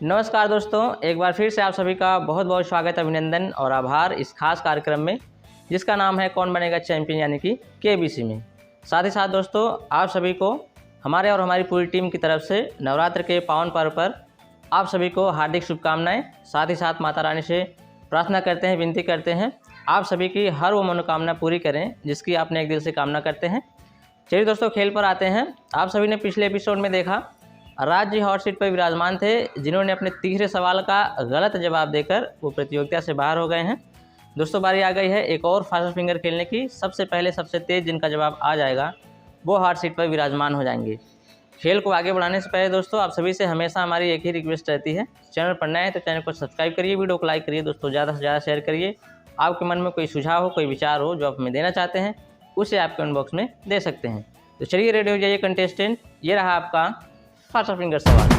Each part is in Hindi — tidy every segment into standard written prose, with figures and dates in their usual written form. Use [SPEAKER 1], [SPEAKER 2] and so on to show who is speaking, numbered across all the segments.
[SPEAKER 1] नमस्कार दोस्तों, एक बार फिर से आप सभी का बहुत बहुत स्वागत, अभिनंदन और आभार इस खास कार्यक्रम में जिसका नाम है कौन बनेगा चैंपियन यानी कि केबीसी में। साथ ही साथ दोस्तों आप सभी को हमारे और हमारी पूरी टीम की तरफ से नवरात्र के पावन पर्व पर आप सभी को हार्दिक शुभकामनाएं। साथ ही साथ माता रानी से प्रार्थना करते हैं, विनती करते हैं आप सभी की हर वो मनोकामना पूरी करें जिसकी आपने एक दिल से कामना करते हैं। चलिए दोस्तों खेल पर आते हैं। आप सभी ने पिछले एपिसोड में देखा राज जी हॉट सीट पर विराजमान थे, जिन्होंने अपने तीसरे सवाल का गलत जवाब देकर वो प्रतियोगिता से बाहर हो गए हैं। दोस्तों बारी आ गई है एक और फास्ट फिंगर खेलने की। सबसे पहले सबसे तेज़ जिनका जवाब आ जाएगा वो हॉट सीट पर विराजमान हो जाएंगे। खेल को आगे बढ़ाने से पहले दोस्तों आप सभी से हमेशा हमारी एक ही रिक्वेस्ट रहती है, चैनल पर नए हैं तो चैनल को सब्सक्राइब करिए, वीडियो को लाइक करिए, दोस्तों ज़्यादा से ज़्यादा शेयर करिए। आपके मन में कोई सुझाव हो, कोई विचार हो जो आप हमें देना चाहते हैं उसे आप कमेंट बॉक्स में दे सकते हैं। तो चलिए रेडी हो जाइए कंटेस्टेंट, ये रहा आपका फास्ट फिंगर सवाल।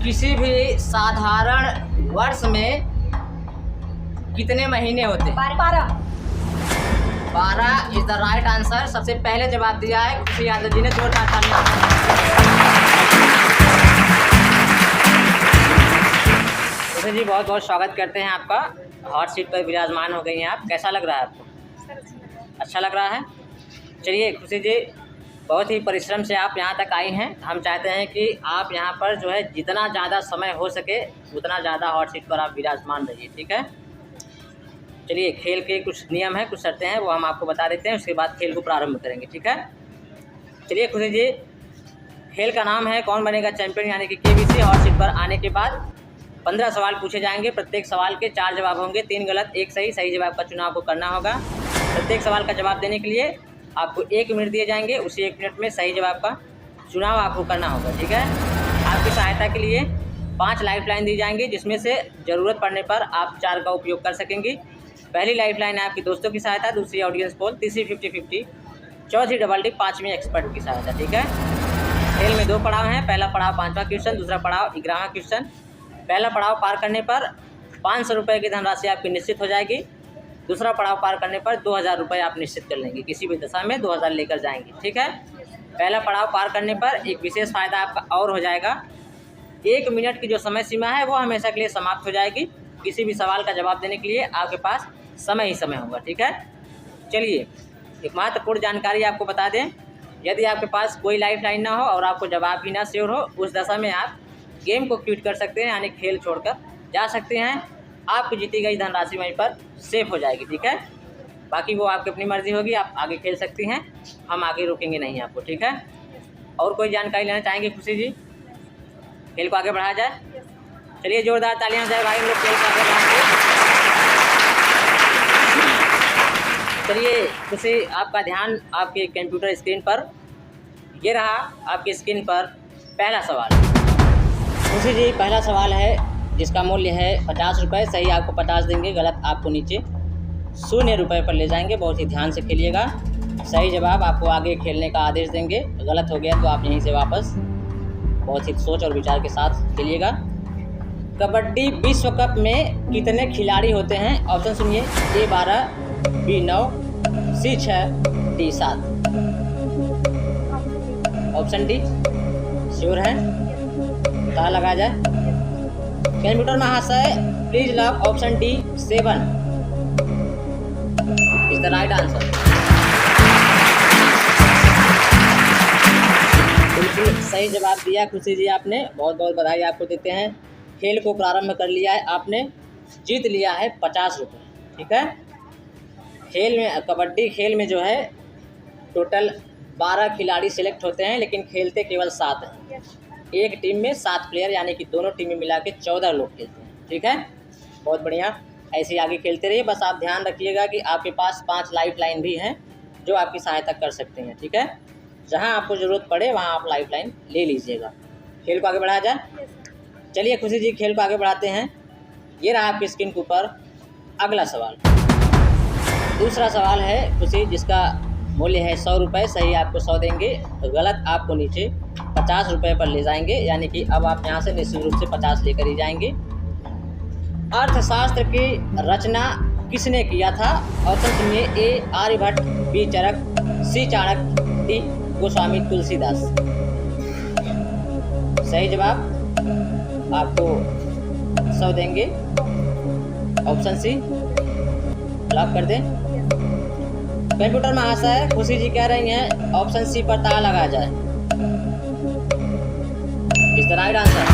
[SPEAKER 2] किसी भी साधारण वर्ष में कितने महीने होते हैं? 12 इज द राइट आंसर। सबसे पहले जवाब दिया है खुशी यादव जी ने, जोरदार तालियां। खुशी जी बहुत बहुत स्वागत करते हैं आपका। हॉट सीट पर विराजमान हो गई हैं आप, कैसा लग रहा है आपको? अच्छा लग रहा है। चलिए खुशी जी, बहुत ही परिश्रम से आप यहाँ तक आई हैं। हम चाहते हैं कि आप यहाँ पर जो है जितना ज़्यादा समय हो सके उतना ज़्यादा हॉट सीट पर आप विराजमान रहिए, ठीक है। चलिए खेल के कुछ नियम हैं, कुछ शर्तें हैं, वो हम आपको बता देते हैं, उसके बाद खेल को प्रारंभ करेंगे, ठीक है। चलिए खुशी जी, खेल का नाम है कौन बनेगा चैंपियन यानी कि केबीसी। हॉट सीट पर आने के बाद 15 सवाल पूछे जाएंगे। प्रत्येक सवाल के 4 जवाब होंगे, 3 गलत 1 सही। सही जवाब का चुनाव आपको करना होगा। प्रत्येक सवाल का जवाब देने के लिए आपको 1 मिनट दिए जाएंगे। उसी 1 मिनट में सही जवाब का चुनाव आपको करना होगा, ठीक है। आपकी सहायता के लिए 5 लाइफ लाइन दी जाएंगी, जिसमें से ज़रूरत पड़ने पर आप 4 का उपयोग कर सकेंगी। पहली लाइफ लाइन है आपकी दोस्तों की सहायता, दूसरी ऑडियंस पोल, तीसरी 50-50, चौथी डबल टिक, 5वीं एक्सपर्ट की सहायता, ठीक है। खेल में 2 पड़ाव हैं। पहला पड़ाव 5वां क्वेश्चन, दूसरा पड़ाव 11वां क्वेश्चन। पहला पड़ाव पार करने पर 500 रुपये की धनराशि आपकी निश्चित हो जाएगी। दूसरा पड़ाव पार करने पर 2000 रुपये आप निश्चित कर लेंगे, किसी भी दशा में 2000 लेकर जाएंगे, ठीक है। पहला पड़ाव पार करने पर एक विशेष फ़ायदा आपका और हो जाएगा। 1 मिनट की जो समय सीमा है वो हमेशा के लिए समाप्त हो जाएगी। किसी भी सवाल का जवाब देने के लिए आपके पास समय ही समय होगा, ठीक है। चलिए एक महत्वपूर्ण जानकारी आपको बता दें, यदि आपके पास कोई लाइफ लाइन ना हो और आपको जवाब भी ना श्योर हो, उस दशा में आप गेम को क्विट कर सकते हैं, यानी खेल छोड़कर जा सकते हैं। आपकी जीती गई धनराशि वहीं पर सेफ हो जाएगी, ठीक है। बाकी वो आपकी अपनी मर्जी होगी, आप आगे खेल सकती हैं, हम आगे रोकेंगे नहीं आपको, ठीक है। और कोई जानकारी लेना चाहेंगे खुशी जी? खेल को आगे बढ़ाया जाए। चलिए जोरदार तालियां जाए भाई, हम लोग खेल को आगे बढ़ाएंगे। चलिए खुशी, आपका ध्यान आपके कंप्यूटर स्क्रीन पर, ये रहा आपकी स्क्रीन पर पहला सवाल। खुशी जी पहला सवाल है जिसका मूल्य है 50 रुपये। सही आपको 50 देंगे, गलत आपको नीचे 0 रुपये पर ले जाएंगे। बहुत ही ध्यान से खेलिएगा। सही जवाब आपको आगे खेलने का आदेश देंगे, गलत हो गया तो आप यहीं से वापस बहुत ही सोच और विचार के साथ खेलिएगा। कबड्डी विश्व कप में कितने खिलाड़ी होते हैं? ऑप्शन सुनिए, A 12, B 9, C 6, D 7। Option D sure है? पता लगाया जाए। कंप्यूटर महाशय please lock option D 7 is the right answer. बिल्कुल सही जवाब दिया खुशी जी आपने, बहुत बहुत बधाई आपको देते हैं। खेल को प्रारंभ कर लिया है आपने, जीत लिया है 50 रुपये, ठीक है। खेल में, कबड्डी खेल में जो है टोटल 12 खिलाड़ी सिलेक्ट होते हैं, लेकिन खेलते केवल 7 हैं। एक टीम में 7 प्लेयर, यानी कि दोनों टीमें मिला के 14 लोग खेलते हैं, ठीक है। बहुत बढ़िया, ऐसे ही आगे खेलते रहिए। बस आप ध्यान रखिएगा कि आपके पास 5 लाइफ लाइन भी हैं जो आपकी सहायता कर सकते हैं, ठीक है। जहां आपको ज़रूरत पड़े वहां आप लाइफ लाइन ले लीजिएगा। खेल को आगे बढ़ाया जाए। चलिए खुशी जी खेल को आगे बढ़ाते हैं। ये रहा आपकी स्क्रीन के ऊपर अगला सवाल। दूसरा सवाल है खुशी, जिसका मूल्य है 100 रुपये। सही आपको 100 देंगे, गलत आपको नीचे 50 रुपये पर ले जाएंगे, यानी कि अब आप यहाँ से निश्चित रूप से 50 लेकर ही जाएंगे। अर्थशास्त्र की रचना किसने किया था? ऑप्शन सुनिए, A Aryabhata, B Charak, C Chanakya, D Goswami Tulsidas. सही जवाब आपको 100 देंगे। ऑप्शन सी लॉक कर दें। कंप्यूटर महाशय खुशी जी कह रही हैं ऑप्शन सी पर ताला लगाया जाए। Is the right answer.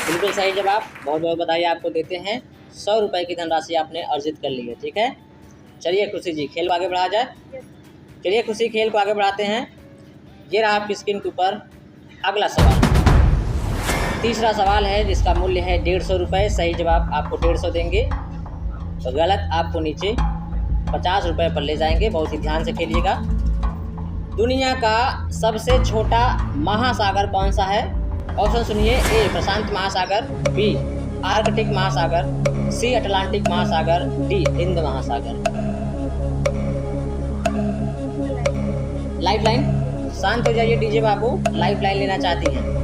[SPEAKER 2] बिल्कुल सही जवाब। बहुत बहुत बधाई आपको देते हैं। 100 रुपये की धनराशि आपने अर्जित कर ली है। ठीक है, चलिए खुशी जी खेल को आगे बढ़ाया जाए। चलिए खुशी खेल को आगे बढ़ाते हैं। ये रहा आपकी स्क्रीन के ऊपर अगला सवाल। तीसरा सवाल है जिसका मूल्य है 150 रुपये। सही जवाब आपको 150 देंगे, तो गलत आपको नीचे 50 रुपये पर ले जाएंगे। बहुत ही ध्यान से खेलिएगा। दुनिया का सबसे छोटा महासागर कौन सा है? ऑप्शन सुनिए। ए प्रशांत महासागर, बी आर्कटिक महासागर, सी अटलांटिक महासागर, डी हिंद महासागर। लाइफलाइन, शांत हो जाइए डीजे बाबू, लाइफलाइन लेना चाहती हैं।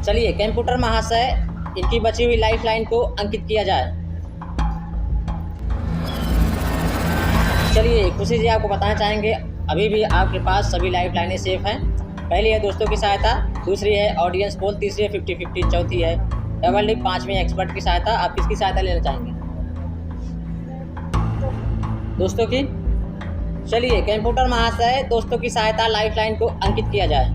[SPEAKER 2] चलिए कंप्यूटर महाशय इनकी बची हुई लाइफलाइन को अंकित किया जाए। चलिए खुशी जी आपको बताना चाहेंगे अभी भी आपके पास सभी लाइफलाइनें सेफ हैं। पहली है दोस्तों की सहायता, दूसरी है ऑडियंस पोल, तीसरी है 50-50, चौथी है डबल डिप, पांचवी एक्सपर्ट की सहायता। आप किसकी सहायता लेना चाहेंगे? दोस्तों की। चलिए कंप्यूटर महाशय दोस्तों की सहायता लाइफलाइन को अंकित किया जाए।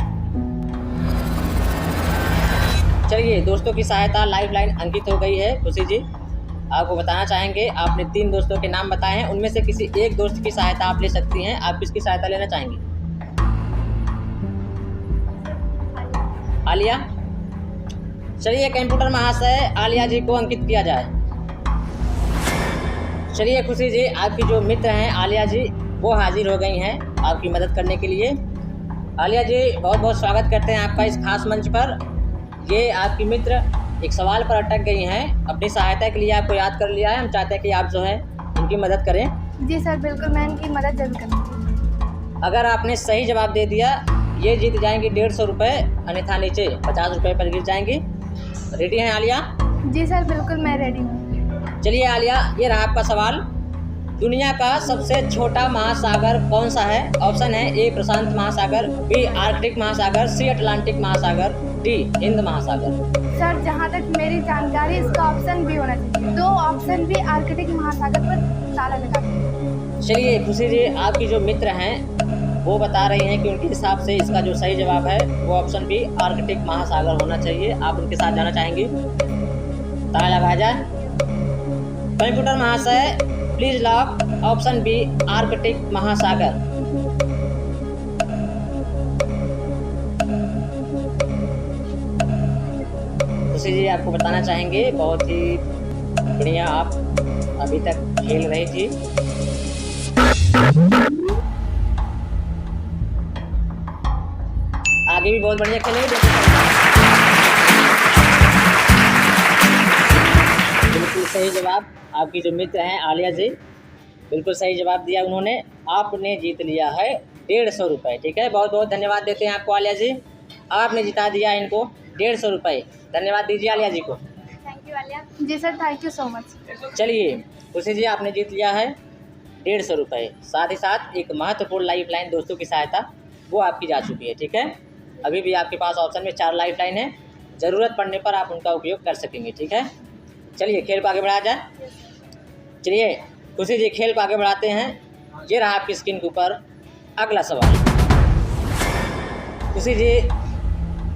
[SPEAKER 2] चलिए दोस्तों की सहायता लाइफलाइन अंकित हो गई है। खुशी जी आपको बताना चाहेंगे आपने 3 दोस्तों के नाम बताए हैं, उनमें से किसी एक दोस्त की सहायता आप ले सकती हैं। आप किसकी सहायता लेना चाहेंगी? आलिया। चलिए कंप्यूटर महाशय आलिया जी को अंकित किया जाए। चलिए खुशी जी आपकी जो मित्र हैं आलिया जी वो हाजिर हो गई हैं आपकी मदद करने के लिए। आलिया जी बहुत बहुत स्वागत करते हैं आपका इस खास मंच पर। ये आपकी मित्र एक सवाल पर अटक गई हैं, अपनी सहायता के लिए आपको याद कर लिया है। हम चाहते हैं कि आप जो है इनकी मदद करें।
[SPEAKER 3] जी सर बिल्कुल, मैं इनकी मदद जरूर करूँगी।
[SPEAKER 2] अगर आपने सही जवाब दे दिया ये जीत जाएंगी 150 रुपये, अन्यथा नीचे 50 रुपये पर गिर जाएंगी। रेडी हैं आलिया?
[SPEAKER 3] जी सर बिल्कुल, मैं रेडी हूँ।
[SPEAKER 2] चलिए आलिया ये रहा आपका सवाल। दुनिया का सबसे छोटा महासागर कौन सा है? ऑप्शन है ए प्रशांत महासागर, बी आर्कटिक महासागर, सी अटलांटिक महासागर, डी हिंद महासागर।
[SPEAKER 3] सर जहाँ तक मेरी जानकारी इसका ऑप्शन बी होना चाहिए, तो ऑप्शन बी आर्कटिक महासागर पर ताला लगा दीजिए।
[SPEAKER 2] चलिए खुशी जी आपकी जो मित्र हैं वो बता रही हैं कि उनके हिसाब से इसका जो सही जवाब है वो ऑप्शन बी आर्कटिक महासागर होना चाहिए। आप उनके साथ जाना चाहेंगे? ताला लगाया जाए। कंप्यूटर महाशय please lock option b Arctic महासागर। खुशी जी आपको बताना चाहेंगे बहुत ही बढ़िया आप अभी तक खेल रही थी। आगे भी बहुत बढ़िया खेलेंगे। बिल्कुल सही जवाब आपकी जो मित्र हैं आलिया जी, बिल्कुल सही जवाब दिया उन्होंने। आपने जीत लिया है 150 रुपये। ठीक है, बहुत बहुत धन्यवाद देते हैं आपको आलिया जी, आपने जिता दिया इनको 150 रुपये। धन्यवाद दीजिए आलिया जी को।
[SPEAKER 3] Thank you Alia. जी sir thank you so much.
[SPEAKER 2] चलिए खुशी जी आपने जीत लिया है 150 रुपये। साथ ही साथ एक महत्वपूर्ण लाइफलाइन दोस्तों की सहायता वो आपकी जा चुकी है। ठीक है, अभी भी आपके पास ऑप्शन में 4 लाइफलाइन है, ज़रूरत पड़ने पर आप उनका उपयोग कर सकेंगे। ठीक है, चलिए खेल को आगे बढ़ाया जाए। चलिए खुशी जी खेल को आगे बढ़ाते हैं। ये रहा आपकी स्क्रीन के ऊपर अगला सवाल। खुशी जी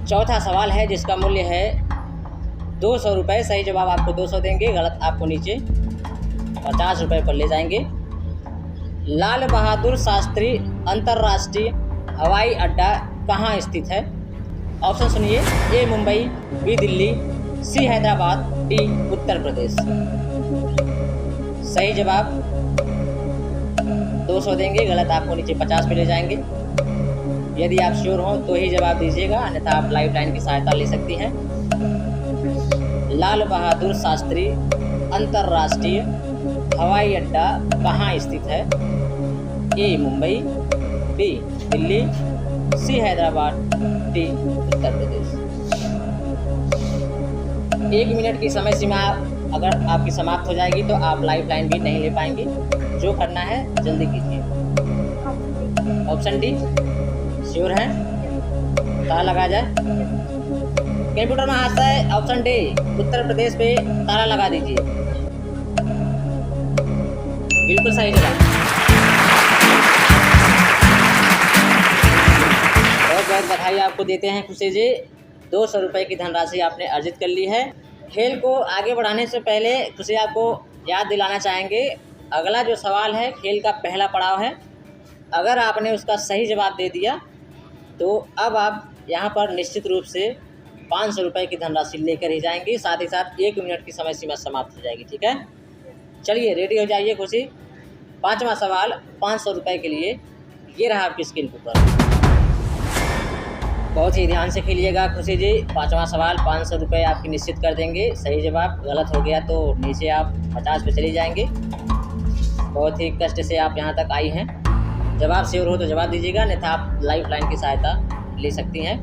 [SPEAKER 2] चौथा सवाल है जिसका मूल्य है 200 रुपये। सही जवाब आपको 200 देंगे, गलत आपको नीचे 50 रुपये पर ले जाएंगे। लाल बहादुर शास्त्री अंतर्राष्ट्रीय हवाई अड्डा कहाँ स्थित है? ऑप्शन सुनिए। ए मुंबई, बी दिल्ली, सी हैदराबाद, डी उत्तर प्रदेश। सही जवाब 200 देंगे, गलत आपको नीचे 50 पे ले जाएंगे। यदि आप श्योर हो तो ही जवाब दीजिएगा, अन्यथा आप लाइफलाइन की सहायता ले सकती हैं। लाल बहादुर शास्त्री अंतर्राष्ट्रीय हवाई अड्डा कहाँ स्थित है? ए मुंबई, बी दिल्ली, सी हैदराबाद, डी उत्तर प्रदेश। 1 मिनट की समय सीमा अगर आपकी समाप्त हो जाएगी तो आप लाइफलाइन भी नहीं ले पाएंगे। जो करना है जल्दी कीजिए। Option D. श्योर हैं? ताला लगा जाए। कंप्यूटर महाशय ऑप्शन डी उत्तर प्रदेश पे ताला लगा दीजिए। बिल्कुल सही जवाब। बहुत बहुत बधाई आपको देते हैं खुशी जी, 200 रुपये की धनराशि आपने अर्जित कर ली है। खेल को आगे बढ़ाने से पहले खुशी आपको याद दिलाना चाहेंगे, अगला जो सवाल है खेल का पहला पड़ाव है। अगर आपने उसका सही जवाब दे दिया तो अब आप यहाँ पर निश्चित रूप से 500 रुपये की धनराशि लेकर ही जाएंगे, साथ ही साथ 1 मिनट की समय सीमा समाप्त हो जाएगी। ठीक है, चलिए रेडी हो जाइए खुशी। 5वां सवाल 500 रुपये के लिए, ये रहा आपकी स्क्रीन के ऊपर। बहुत ही ध्यान से खेलिएगा खुशी जी। 5वां सवाल 500 रुपये आपकी निश्चित कर देंगे। सही जवाब गलत हो गया तो नीचे आप 50 पे चली जाएंगे। बहुत ही कष्ट से आप यहाँ तक आई हैं। जवाब श्योर हो तो जवाब दीजिएगा, नहीं तो आप लाइफ लाइन की सहायता ले सकती हैं।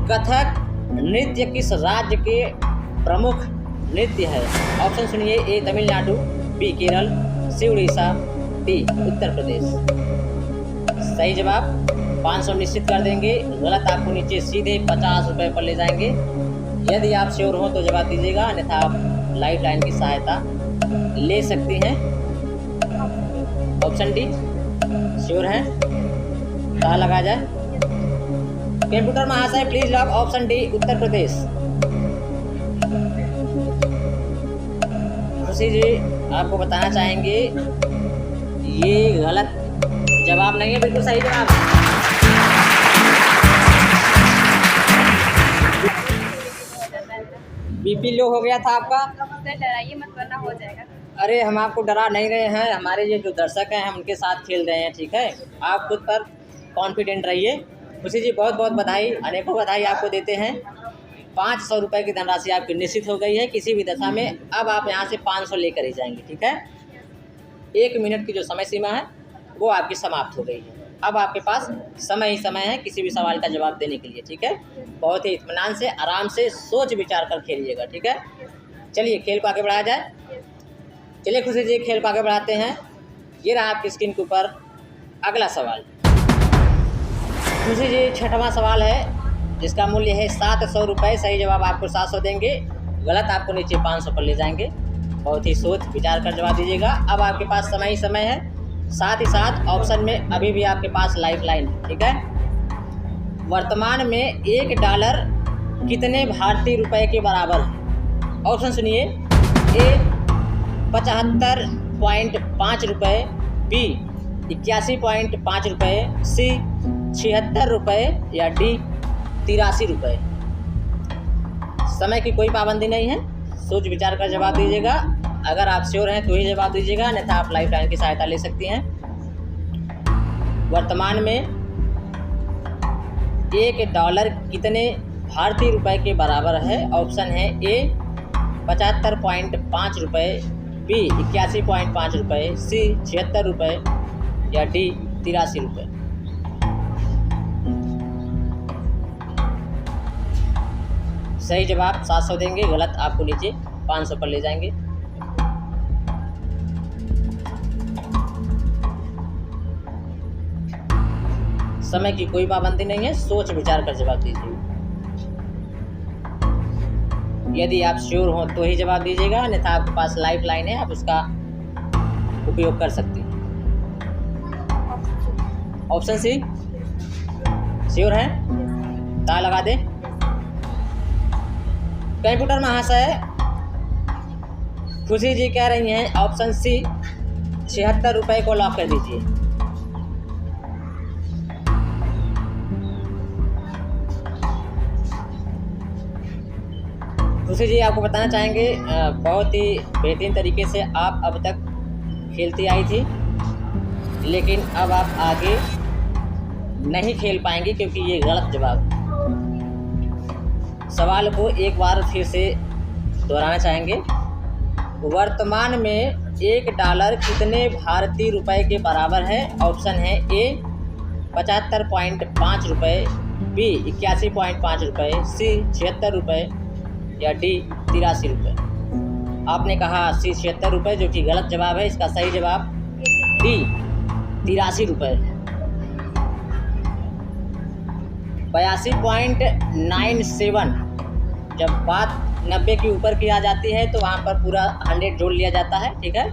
[SPEAKER 2] कथक नृत्य किस राज्य के प्रमुख नृत्य है? ऑप्शन सुनिए, ए तमिलनाडु, बी केरल, सी उड़ीसा, डी उत्तर प्रदेश। सही जवाब 500 निश्चित कर देंगे, गलत आपको नीचे सीधे 50 रुपये पर ले जाएंगे। यदि आप श्योर हो तो जवाब दीजिएगा, अन्यथा आप लाइफ लाइन की सहायता ले सकती हैं। Option D. श्योर हैं? ताला लगा जाए। कंप्यूटर महाशय please lock option D Uttar Pradesh. खुशी जी आपको बताना चाहेंगे ये गलत जवाब नहीं है, बिल्कुल सही जवाब है। बीपी लो हो गया था आपका?
[SPEAKER 3] डराइए मत वरना हो जाएगा।
[SPEAKER 2] अरे हम आपको डरा नहीं रहे हैं, हमारे ये जो दर्शक हैं हम उनके साथ खेल रहे हैं। ठीक है, आप खुद पर कॉन्फिडेंट रहिए। खुशी जी बहुत बहुत बधाई, अनेकों बधाई आपको देते हैं। 500 रुपये की धनराशि आपकी निश्चित हो गई है किसी भी दशा में। अब आप यहाँ से 500 लेकर ही जाएंगे। ठीक है, 1 मिनट की जो समय सीमा है वो आपकी समाप्त हो गई है। अब आपके पास समय ही समय है किसी भी सवाल का जवाब देने के लिए। ठीक है, बहुत ही इत्मीनान से आराम से सोच विचार कर खेलिएगा। ठीक है, चलिए खेल को आगे बढ़ाया जाए। चलिए खुशी जी खेल को आगे बढ़ाते हैं। ये रहा आपकी स्क्रीन के ऊपर अगला सवाल। खुशी जी 6वां सवाल है जिसका मूल्य है 700 रुपये। सही जवाब आपको 700 देंगे, गलत आपको नीचे 500 पर ले जाएंगे। बहुत ही सोच विचार कर जवाब दीजिएगा। अब आपके पास समय ही समय है, साथ ही साथ ऑप्शन में अभी भी आपके पास लाइफ लाइन है। ठीक है, वर्तमान में $1 कितने भारतीय रुपए के बराबर है? ऑप्शन सुनिए, ए 75.5 रुपये, बी 81.5 रुपये, सी 76 रुपये या डी 83 रुपये। समय की कोई पाबंदी नहीं है, सोच विचार कर जवाब दीजिएगा। अगर आप श्योर हैं तो ही जवाब दीजिएगा, अन्यथा आप लाइफ लाइन की सहायता ले सकती हैं। वर्तमान में $1 कितने भारतीय रुपए के बराबर है? ऑप्शन है ए 75.5 रुपये, बी 81.5 रुपये, सी 76 रुपये या डी 83 रुपये। सही जवाब 700 देंगे, गलत आपको नीचे 500 पर ले जाएंगे। समय की कोई पाबंदी नहीं है, सोच विचार कर जवाब दीजिए। यदि आप श्योर हो तो ही जवाब दीजिएगा, अन्यथा आपके पास लाइफ लाइन है, आप उसका उपयोग कर सकते हैं। Option C. श्योर है? ताला लगा दे। कंप्यूटर महाशय खुशी जी कह रही हैं ऑप्शन सी 76 रुपये को लॉक कर दीजिए। खुशी जी आपको बताना चाहेंगे बहुत ही बेहतरीन तरीके से आप अब तक खेलती आई थी, लेकिन अब आप आगे नहीं खेल पाएंगी क्योंकि ये गलत जवाब। सवाल को एक बार फिर से दोहराना चाहेंगे। वर्तमान में $1 कितने भारतीय रुपए के बराबर है? ऑप्शन है ए 75.5 रुपये, बी 81.5 रुपये, सी 76 रुपये या डी 83 रुपये। आपने कहा सी 76 रुपये, जो कि गलत जवाब है। इसका सही जवाब डी 83 रुपये। 82.97। जब बात 90 के ऊपर की आ जाती है तो वहाँ पर पूरा 100 जोड़ लिया जाता है, ठीक है।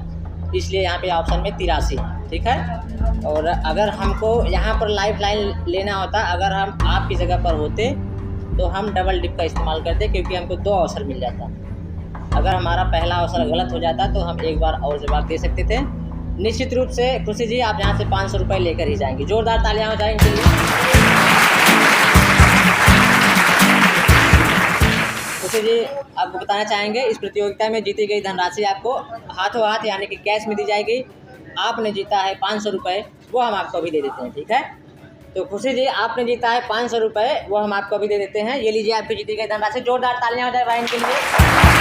[SPEAKER 2] इसलिए यहाँ पे ऑप्शन में 83, ठीक है। और अगर हमको यहाँ पर लाइफ लाइन लेना होता, अगर हम आपकी जगह पर होते तो हम डबल डिप का इस्तेमाल करते, क्योंकि हमको 2 अवसर मिल जाता। अगर हमारा पहला अवसर गलत हो जाता तो हम एक बार और जवाब दे सकते थे। निश्चित रूप से खुशी जी आप यहाँ से 500 रुपये लेकर ही जाएंगी। जोरदार तालियां हो जाएंगी इनके लिए। खुशी जी आपको बताना चाहेंगे, इस प्रतियोगिता में जीती गई धनराशि आपको हाथों हाथ यानी कि कैश में दी जाएगी। आपने जीता है 500 रुपये, वो हम आपको भी दे देते हैं, ठीक है। तो खुशी जी आपने जीता है 500 रुपये, वो हम आपको भी दे देते हैं। ये लीजिए आपकी जीती गई धनराशि। जोरदार तालियां हो जाए भाई इनके लिए।